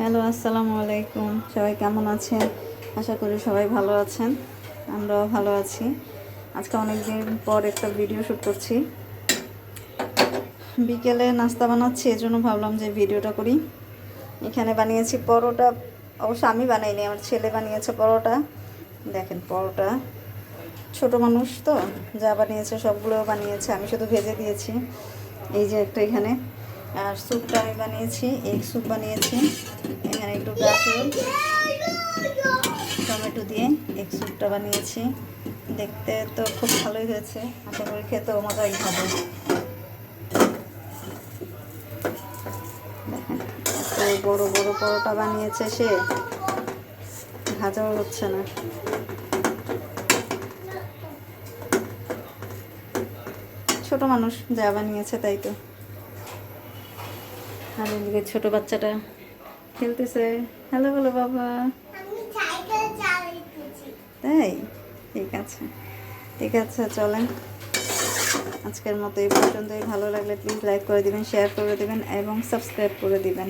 Hello, আসসালামু আলাইকুম। সবাই কেমন আছেন? আশা করি সবাই ভালো আছেন। আমরাও ভালো আছি। আজকে অনেক দিন পর একটা ভিডিও শ্যুট করছি। বিকেলে নাস্তা বানাচ্ছি, এজন্য ভাবলাম যে ভিডিওটা করি। এখানে বানিয়েছি পরোটা। অবশ্য আমি বানাইনি, আমার ছেলে বানিয়েছে পরোটা। দেখেন পরোটা, ছোট মানুষ তো যা বানিয়েছে সবগুলো বানিয়েছে, আমি শুধু ভেজে দিয়েছি। এই যে একটা এখানে। আর স্যুপটা আমি বানিয়েছি, এগ স্যুপ বানিয়েছি। এখানে একটু গাজর টমেটো দিয়ে এগ স্যুপটা বানিয়েছি। দেখতে তো খুব ভালোই হয়েছে, আশা করি খেতেও মজাই হবে। দেখেন এত বড় বড় পরোটা বানিয়েছে সে, ভাজাও হচ্ছে না। ছোট মানুষ যা বানিয়েছে তাই তো। আর এদিকে ছোট বাচ্চাটা খেলতেছে। হ্যালো হ্যালো বাবা। তাই ঠিক আছে, ঠিক আছে, চলেন আজকের মতো এই পর্যন্তই। ভালো লাগলে প্লিজ লাইক করে দিবেন, শেয়ার করে দিবেন এবং সাবস্ক্রাইব করে দিবেন।